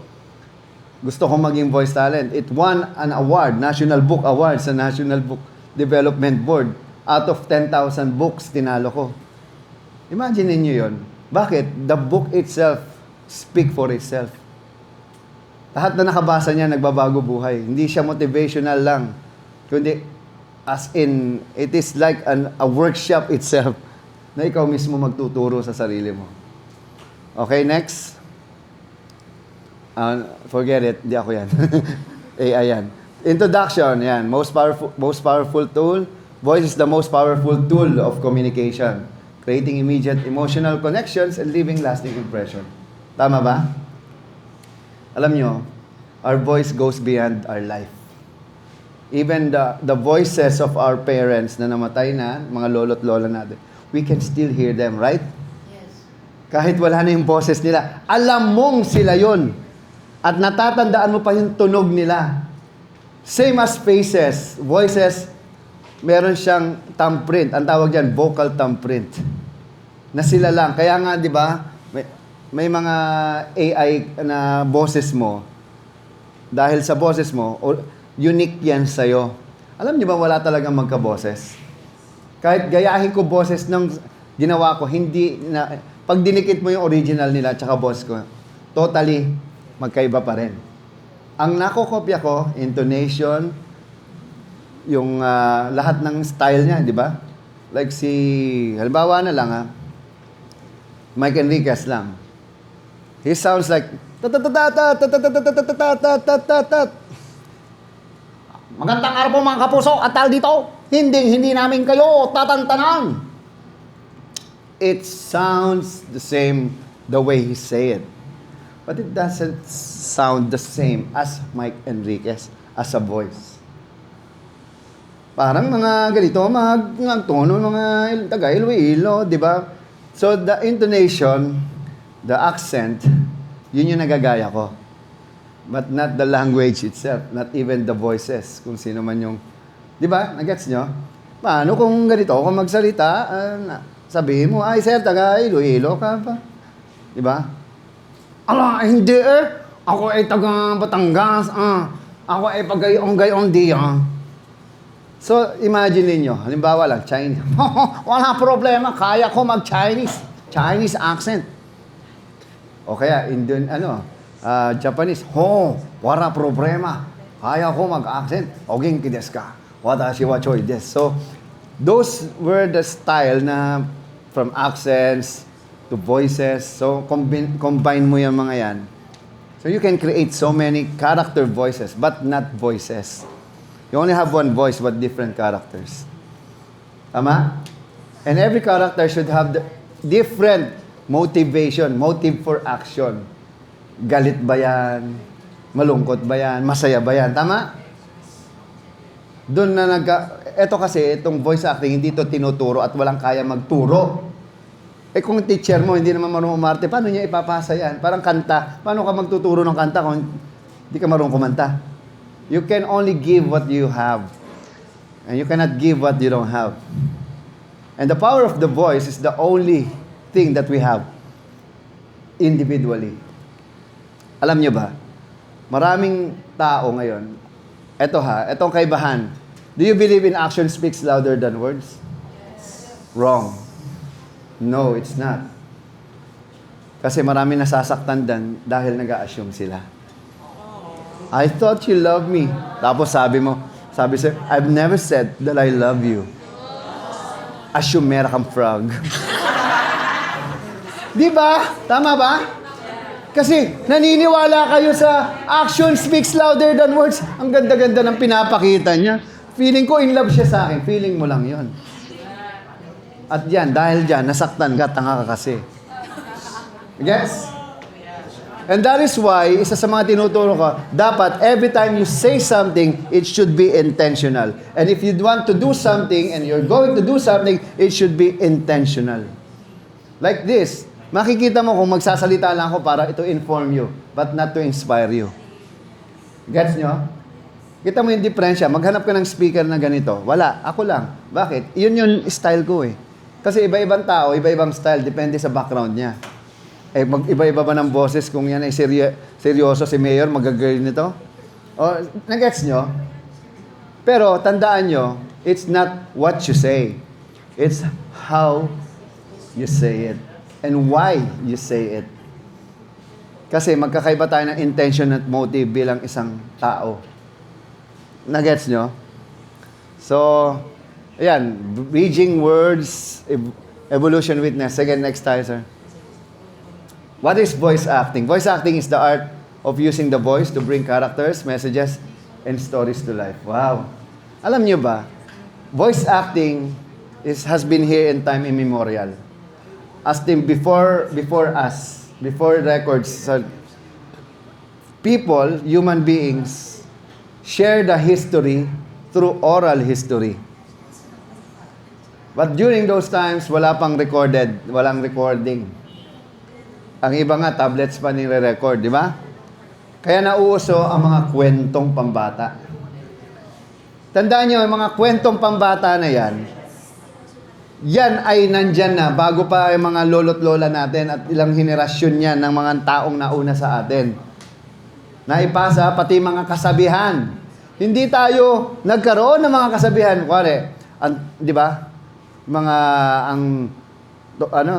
Gusto kong maging voice talent. It won an award, National Book Award sa National Book Development Board. Out of 10,000 books, tinalo ko. Imagine niyo yun. Bakit? The book itself speak for itself. Lahat na nakabasa niya, nagbabago buhay. Hindi siya motivational lang. Kundi, as in, it is like a workshop itself na ikaw mismo magtuturo sa sarili mo. Okay, next. Forget it, di ako yan. AI yan. Introduction, yan. Most powerful tool. Voice is the most powerful tool of communication. Creating immediate emotional connections and leaving lasting impression. Tama ba? Alam nyo, our voice goes beyond our life. Even the voices of our parents na namatay na, mga lolo't lola natin, we can still hear them, right? Yes. Kahit wala na yung boses nila, alam mong sila yon. At natatandaan mo pa yung tunog nila. Same as faces, voices, meron siyang thumbprint. Ang tawag diyan, vocal thumbprint. Na sila lang. Kaya nga, di ba, may mga AI na boses mo, dahil sa boses mo, unique yan sa'yo. Alam niyo ba, wala talagang magkaboses? Kahit gayahin ko boses ng ginawa ko, hindi na, pag dinikit mo yung original nila, tsaka boses ko, totally, magkaiba pa rin. Ang nakokopya ko, intonation, yung lahat ng style niya, di ba? Like halimbawa na lang Mike Enriquez lang. He sounds like magandang araw po mga kapuso at tal dito. Hindi namin kayo tatantanan. It sounds the same the way he say it. But it doesn't sound the same as Mike Enriquez as a voice. Parang mga ganito, mga tono, mga taga Iloilo, di ba? So the intonation, the accent, yun yung nagagaya ko. But not the language itself, not even the voices, kung sino man yung, di ba? Nagets nyo? Paano kung ganito ako magsalita, sabihin mo, ay sir, taga Iloilo ka pa? Di ba? Ala, hindi ako ay taga Batangas, ako ay pagayong-gayong diya. So, imagine niyo, halimbawa lang, Chinese. Wala problema, kaya ko mag-Chinese. Chinese accent. O kaya, Japanese. Wala problema, kaya ko mag-accent. Genki desu ka? Watashi wa choi desu. So, those were the style na from accents to voices. So, combine mo yung mga yan. So, you can create so many character voices, but not voices. You only have one voice, but different characters. Tama? And every character should have the different motivation, motive for action. Galit ba yan? Malungkot ba yan? Masaya ba yan? Tama? Doon na eto kasi, itong voice acting, hindi ito tinuturo at walang kaya magturo. Kung teacher mo, hindi naman marunong umarte, paano niya ipapasa yan? Parang kanta. Paano ka magtuturo ng kanta kung hindi ka marunong kumanta? You can only give what you have. And you cannot give what you don't have. And the power of the voice is the only thing that we have individually. Alam niyo ba? Maraming tao ngayon. Etong kaibahan. Do you believe in action speaks louder than words? Yes. Wrong. No, it's not. Kasi marami nasasaktan dahil nag-a-assume sila. I thought you love me. Tapos sabi sir, I've never said that I love you. Assumera kang frog. Di ba? Tama ba? Kasi naniniwala kayo sa action speaks louder than words. Ang ganda-ganda ng pinapakita niya. Feeling ko in love siya sa akin. Feeling mo lang yon. At yan, dahil dyan, nasaktan ka, tanga ka kasi. Yes? And that is why, isa sa mga tinuturo ko, dapat every time you say something, it should be intentional. And if you want to do something and you're going to do something, it should be intentional. Like this, makikita mo kung magsasalita lang ako para ito inform you, but not to inspire you. Gets nyo? Kita mo yung diferensya. Maghanap ka ng speaker na ganito. Wala. Ako lang. Bakit? Yun yung style ko eh. Kasi iba-ibang tao, iba-ibang style. Depende sa background niya. Eh, iba-iba ba ng boses kung yan ay seryoso si Mayor, magagirl nito? O, nag-gets nyo? Pero, tandaan nyo, it's not what you say. It's how you say it. And why you say it. Kasi magkakaiba tayo ng intention at motive bilang isang tao. Nagets nyo? So, ayan, bridging words, evolution witness. Again, next tayo, sir. What is voice acting? Voice acting is the art of using the voice to bring characters, messages, and stories to life. Wow. Alam nyo ba, voice acting has been here in time immemorial. As in before us, before records, people, human beings, share the history through oral history. But during those times, walang recording. Ang iba nga, tablets pa nire-record, di ba? Kaya nauuso ang mga kwentong pambata. Tandaan nyo, ang mga kwentong pambata na yan ay nandyan na bago pa yung mga lolo't lola natin at ilang henerasyon yan ng mga taong nauna sa atin. Naipasa pati mga kasabihan. Hindi tayo nagkaroon ng mga kasabihan. Di ba?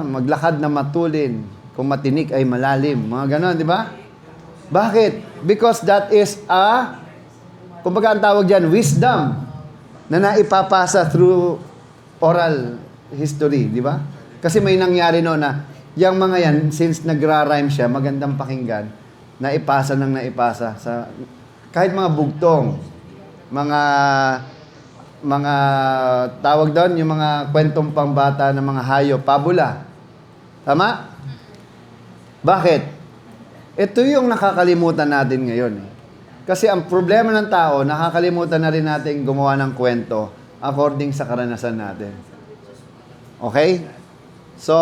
Maglakad na matulin, kung matinik ay malalim. Mga ganon, di ba? Bakit? Because that is kumbaga ang tawag dyan, wisdom na naipapasa through oral history, di ba? Kasi may nangyari no na, yung mga yan, since nagra-rhyme siya, magandang pakinggan, naipasa sa kahit mga bugtong, mga tawag doon, yung mga kwentong pambata ng mga hayop, pabula. Tama? Bakit? Ito yung nakakalimutan natin ngayon. Kasi ang problema ng tao, nakakalimutan na rin natin gumawa ng kwento according sa karanasan natin. Okay? So,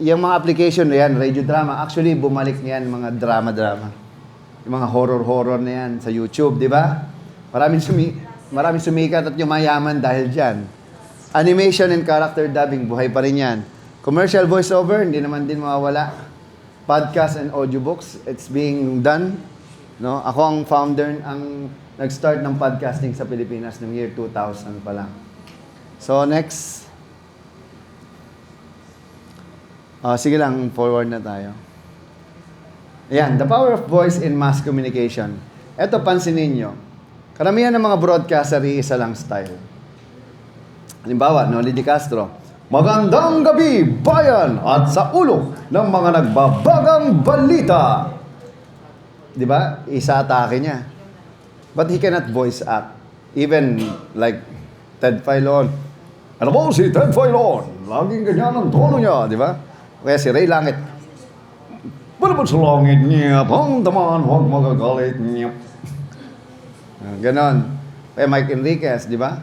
yung mga application na yan, radio drama, actually, bumalik na yan, mga drama-drama. Yung mga horror-horror na yan sa YouTube, di ba? Maraming sumikat at yumayaman dahil dyan. Animation and character dubbing, buhay pa rin yan. Commercial voiceover, hindi naman din mawawala. Podcast and audiobooks, it's being done. No? Ako ang founder, ang nag-start ng podcasting sa Pilipinas ng year 2000 pa lang. So, next. Sige lang, forward na tayo. Ayan, the power of voice in mass communication. Ito, pansinin nyo. Karamihan ng mga broadcaster, isa lang style. Halimbawa, Noli Di Castro, magandang gabi, bayan! At sa ulo ng mga nagbabagang balita. Di ba? Isa atake niya. But he cannot voice act. Even like Ted Filon. Ano po si Ted Filon? Laging ganyan ang tono niya, di ba? Kaya si Ray Langit. Balabot sa langit niya, pangdaman, huwag magagalit niya. Ganon. Kaya Mike Enriquez, di ba?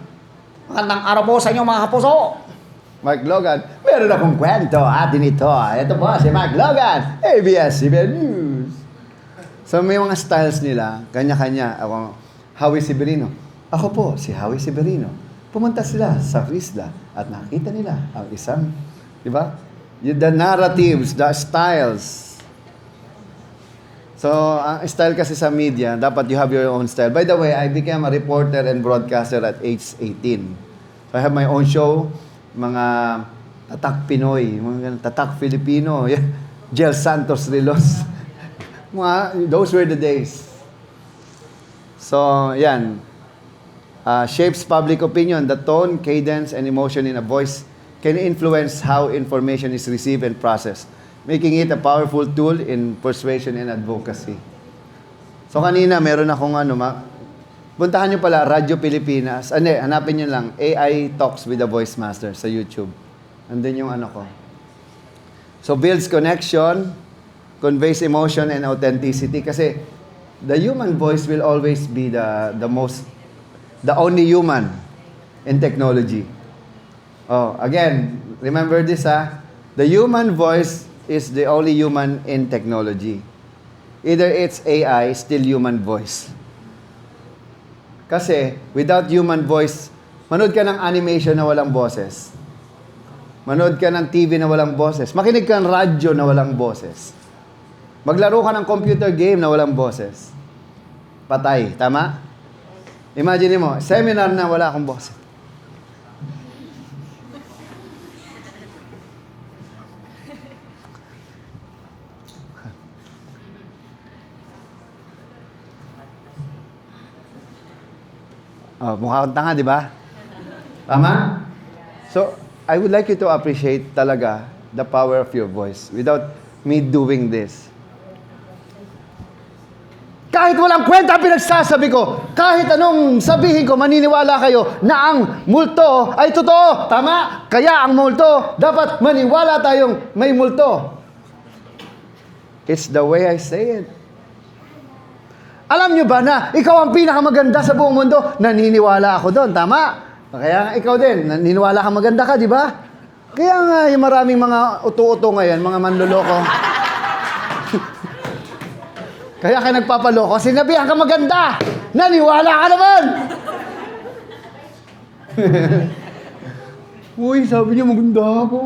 Magandang araw po sa inyo mga kapuso. Mike Logan, meron akong kwento atin ito. Ito po si Mike Logan, ABS-CBN News. So may mga styles nila, kanya-kanya. Ako, Howie Severino. Ako po, si Howie Severino. Pumunta sila sa Rizla at nakita nila ang isang, di ba? The narratives, the styles. So, ang style kasi sa media, dapat you have your own style. By the way, I became a reporter and broadcaster at age 18. So, I have my own show, mga Tatak Pinoy, mga Tatak Filipino, Jel Santos Rilos. Those were the days. So, yan. Shapes public opinion. The tone, cadence, and emotion in a voice can influence how information is received and processed, making it a powerful tool in persuasion and advocacy. So kanina, meron akong puntahan nyo pala, Radyo Pilipinas. Hanapin nyo lang, AI Talks with the Voice Master sa YouTube. Andun yung ko. So builds connection, conveys emotion and authenticity kasi the human voice will always be the only human in technology. Oh, again, remember this the human voice is the only human in technology. Either it's AI, still human voice. Kasi, without human voice, manood ka ng animation na walang boses. Manood ka ng TV na walang boses. Makinig ka ng radyo na walang boses. Maglaro ka ng computer game na walang boses. Patay. Tama? Imagine mo, seminar na wala akong boses. Oh, mukha akong tanga, di ba? Tama? So, I would like you to appreciate talaga the power of your voice without me doing this. Kahit walang kwenta pinagsasabi ko, kahit anong sabihin ko, maniniwala kayo na ang multo ay totoo. Tama? Kaya ang multo, dapat maniwala tayong may multo. It's the way I say it. Alam nyo ba na ikaw ang pinakamaganda sa buong mundo? Naniniwala ako doon, tama? Kaya ikaw din, naniniwala ka maganda ka, di ba? Kaya nga yung maraming mga uto-uto ngayon, mga manloloko. Kaya ka nagpapaloko, sinabihan ka maganda! Naniwala ka naman! Uy, sabi niya maganda ako.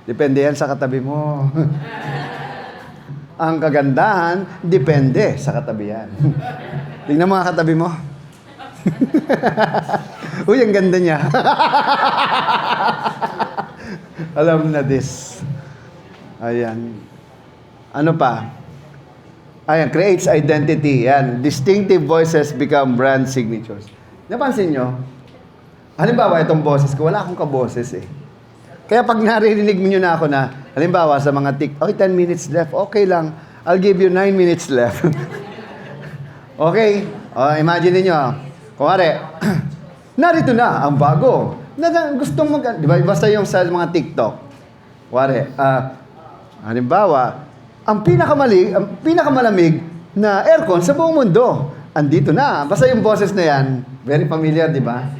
Depende yan sa katabi mo. Ang kagandahan, depende sa katabihan. Tingnan mga katabi mo. Uy, ang ganda niya. Alam na this. Ayan. Ano pa? Ayan, creates identity. Yan. Distinctive voices become brand signatures. Napansin nyo? Halimbawa, itong boses ko, wala akong kaboses eh. Kaya pag naririnig nyo na ako na, halimbawa sa mga 10 minutes left, okay lang. I'll give you 9 minutes left. Okay? Imagine niyo, kumare, narito na ang bago. Gustong di ba? Basta yung sa mga TikTok. Kumare, halimbawa, ang pinakamalamig na aircon sa buong mundo. Andito na. Basta yung boses na yan, very familiar, di ba?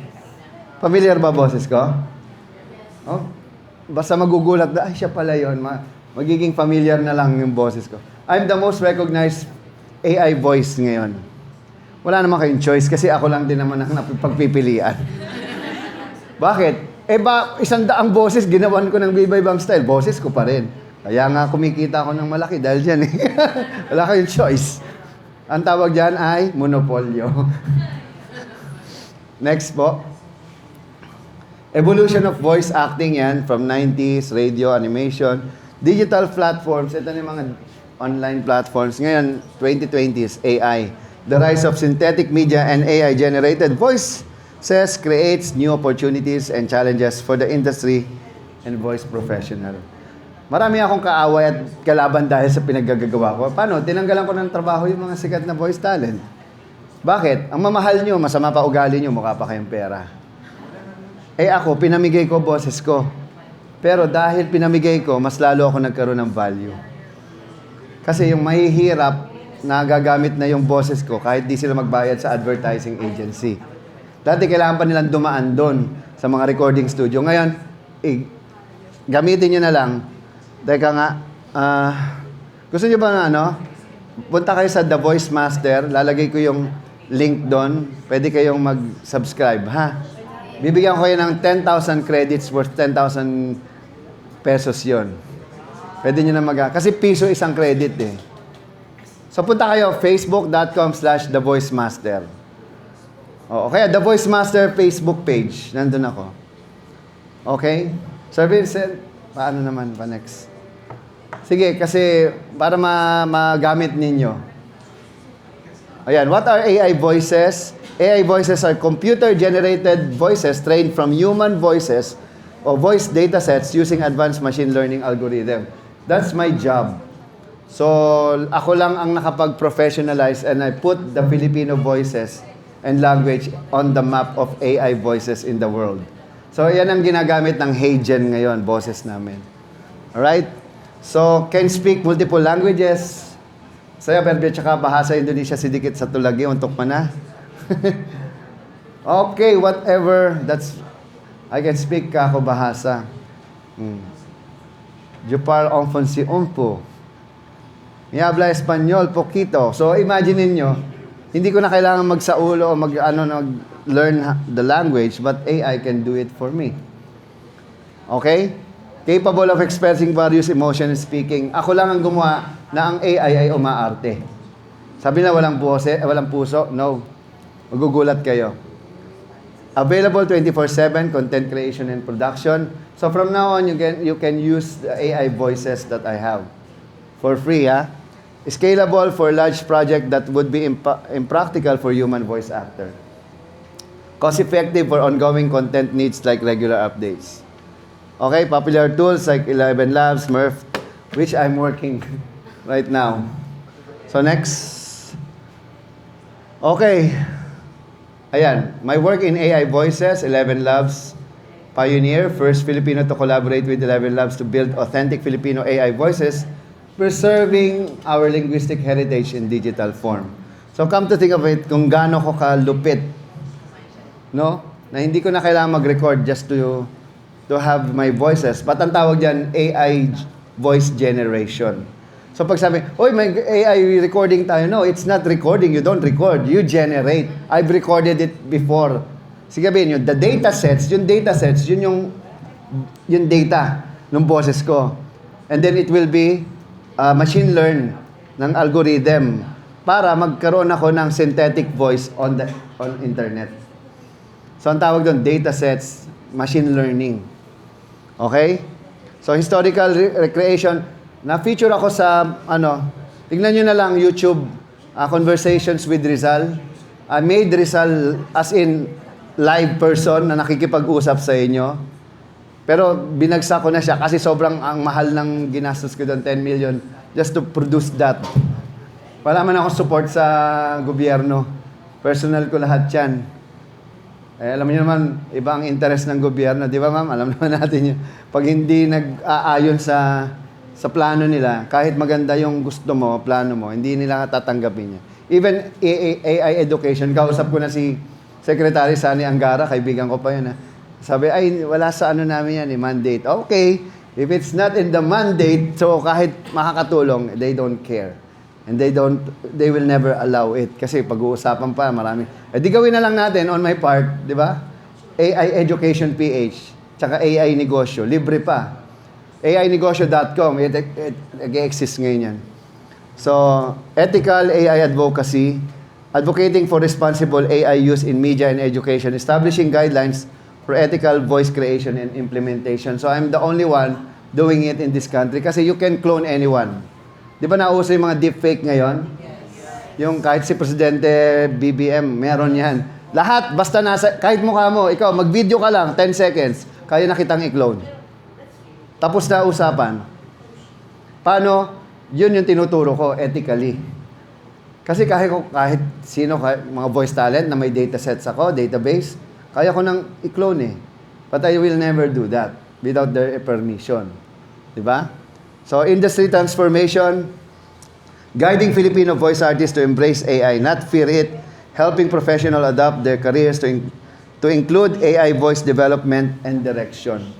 Familiar ba boses ko? Oh? Basta magugulat na, ay siya pala yun. Magiging familiar na lang yung boses ko. I'm the most recognized AI voice ngayon. Wala naman kayong choice kasi ako lang din naman ang napagpipilian. Bakit? Isang daang boses, ginawan ko ng Bibay Bang Style. Boses ko pa rin. Kaya nga kumikita ako ng malaki dahil dyan eh. Wala kayong choice. Ang tawag dyan ay monopolyo. Next po. Evolution of voice acting yan from 90s, radio, animation, digital platforms. Ito na yung mga online platforms. Ngayon, 2020s, AI. The rise of synthetic media and AI-generated voices creates new opportunities and challenges for the industry and voice professional. Marami akong kaaway at kalaban dahil sa pinaggagawa ko. Paano? Tinanggalan ko ng trabaho yung mga sikat na voice talent. Bakit? Ang mamahal nyo, masama pa ugali nyo, mukha pa kayong pera. Ako, pinamigay ko boses ko. Pero dahil pinamigay ko, mas lalo ako nagkaroon ng value. Kasi yung mahihirap, nagagamit na yung boses ko kahit di sila magbayad sa advertising agency. Dati kailangan pa nilang dumaan doon sa mga recording studio. Ngayon, gamitin nyo na lang. Teka nga, gusto nyo ba na punta kayo sa The Voice Master, lalagay ko yung link doon. Pwede kayong mag-subscribe, ha? Bibigyan ko kayo ng 10,000 credits worth 10,000 pesos yon. Pwede nyo na kasi piso isang credit eh. So punta kayo, facebook.com/The Voice Master. Kaya The Voice Master Facebook page. Nandun ako. Okay? Sir Vincent, paano naman pa next? Sige, kasi para magamit ninyo. Ayan, what are AI voices? AI voices are computer-generated voices trained from human voices or voice datasets using advanced machine learning algorithm. That's my job. So, ako lang ang nakapag-professionalize and I put the Filipino voices and language on the map of AI voices in the world. So, yan ang ginagamit ng HeyGen ngayon, boses namin. Alright? So, can speak multiple languages. Saya berbeda tsaka bahasa Indonesia sedikit satu lagi untuk mana? Okay, whatever. I can speak ako bahasa. Yo parlo un po. Me habla español poquito. So, imagine niyo, hindi ko na kailangan magsaulo o learn the language, but AI can do it for me. Okay? Capable of expressing various emotions and speaking. Ako lang ang gumawa na ang AI ay umaarte. Sabi na walang puso? No. Magugulat kayo. Available 24/7 content creation and production. So from now on, you can use the AI voices that I have for free. Scalable for large project that would be impractical for human voice actor. Cost-effective for ongoing content needs like regular updates. Okay, popular tools like 11 Labs, Murph, which I'm working right now. So next. Okay. Ayan, my work in AI voices, 11 Labs, pioneer, first Filipino to collaborate with 11 Labs to build authentic Filipino AI voices, preserving our linguistic heritage in digital form. So come to think of it, kung gaano ko kalupit, no? Na hindi ko na kailangan mag-record just to have my voices. But ang tawag dyan, AI voice generation. So pag sabi, oy, may AI recording tayo. No, it's not recording. You don't record. You generate. I've recorded it before. Sige sabihin yun, yung datasets, yun yung data ng boses ko. And then it will be machine learn ng algorithm para magkaroon ako ng synthetic voice on internet. So ang tawag doon, datasets, machine learning. Okay? So historical recreation, na-feature ako sa, tingnan nyo na lang YouTube, Conversations with Rizal. I made Rizal as in live person na nakikipag-usap sa inyo. Pero binagsak ko na siya kasi sobrang ang mahal ng ginastos ko doon, 10 million, just to produce that. Wala man akong support sa gobyerno. Personal ko lahat yan. Alam niyo naman, iba ang interest ng gobyerno. Di ba, ma'am? Alam naman natin yun. Pag hindi nag-aayon sa plano nila, kahit maganda yung gusto mo, plano mo, hindi nila tatanggapin niya. Even AI education, kausap ko na si Secretary Sani Angara, kaibigan ko pa yun. Sabi, ay, wala sa namin yan, mandate. Okay, if it's not in the mandate, so kahit makakatulong, they don't care. And they will never allow it. Kasi pag-uusapan pa, marami. Di gawin na lang natin, on my part, di ba? AI Education PH, tsaka AI Negosyo, libre pa. AInegosyo.com, it exist ngayon yan. So, ethical AI advocacy, advocating for responsible AI use in media and education, establishing guidelines for ethical voice creation and implementation. So, I'm the only one doing it in this country kasi you can clone anyone. Di ba nauso yung mga deepfake ngayon? Yes. Yung kahit si Presidente BBM, meron yan. Lahat, basta kahit mukha mo, ikaw, mag-video ka lang, 10 seconds, kaya na kitang i-clone. Tapos na usapan. Paano? Yun yung tinuturo ko, ethically. Kasi kahit sino, mga voice talent na may datasets ako, database, kaya ko nang i-clone eh. But I will never do that without their permission. Diba? So, industry transformation, guiding Filipino voice artists to embrace AI, not fear it, helping professionals adapt their careers to include AI voice development and direction.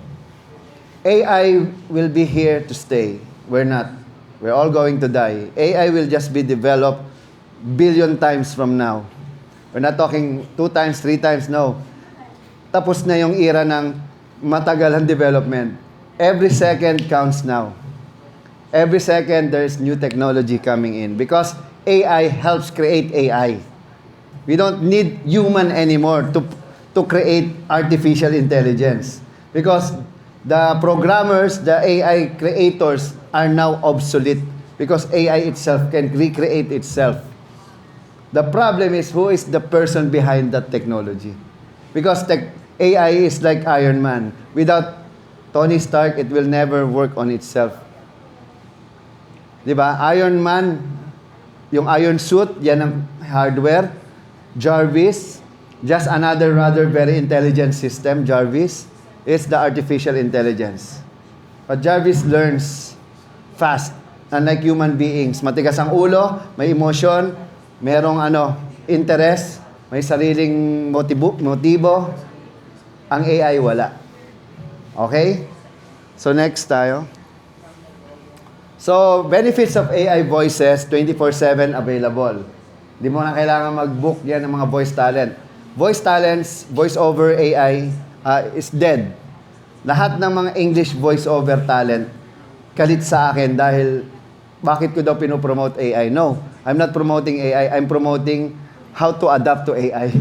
AI will be here to stay. We're not. We're all going to die. AI will just be developed billion times from now. We're not talking 2 times, 3 times, no. Tapos na yung era ng matagalang development. Every second counts now. Every second, there's new technology coming in because AI helps create AI. We don't need human anymore to create artificial intelligence because the programmers, the AI creators are now obsolete because AI itself can recreate itself. The problem is who is the person behind that technology? Because AI is like Iron Man. Without Tony Stark, it will never work on itself. Diba? Iron Man, yung iron suit, yan ang hardware. Jarvis, just another rather very intelligent system, Jarvis. It's the artificial intelligence. But Jarvis learns fast. Unlike human beings, matigas ang ulo, may emotion, merong interest, may sariling motibo. Ang AI wala. Okay? So next tayo. So, benefits of AI voices, 24/7 available. Di mo na kailangan mag-book yan ng mga voice talent. Voice talents, voice-over AI is dead. Lahat ng mga English voice-over talent, kalit sa akin dahil bakit ko daw pinopromote AI? No, I'm not promoting AI. I'm promoting how to adapt to AI.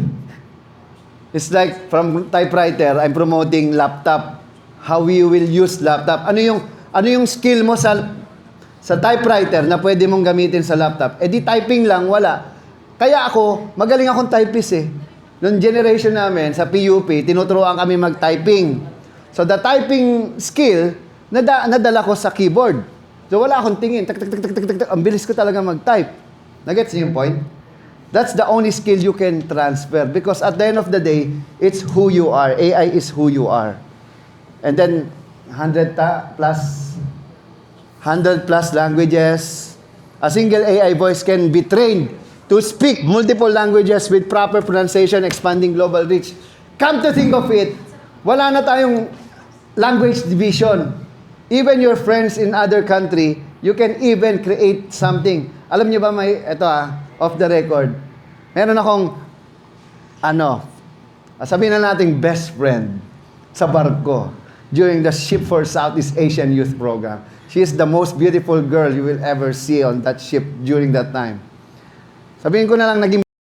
It's like from typewriter, I'm promoting laptop. How you will use laptop. Ano yung skill mo sa typewriter na pwede mong gamitin sa laptop? Eh di typing lang, wala. Kaya ako, magaling akong typist eh. Noong generation namin, sa PUP, tinuturuan kami mag-typing. So the typing skill, nadala ko sa keyboard. So wala akong tingin. Tak, tak, tak, tak, tak, tak, tak. Ang bilis ko talaga mag-type. Nagets niyo yung point? That's the only skill you can transfer because at the end of the day, it's who you are. AI is who you are. And then 100 plus languages. A single AI voice can be trained to speak multiple languages with proper pronunciation, expanding global reach. Come to think of it, wala na tayong language division. Even your friends in other country, you can even create something. Alam niyo ba off the record, meron akong, sabihin na nating best friend sa barko during the Ship for Southeast Asian Youth Program. She is the most beautiful girl you will ever see on that ship during that time. Sabihin ko na lang, naging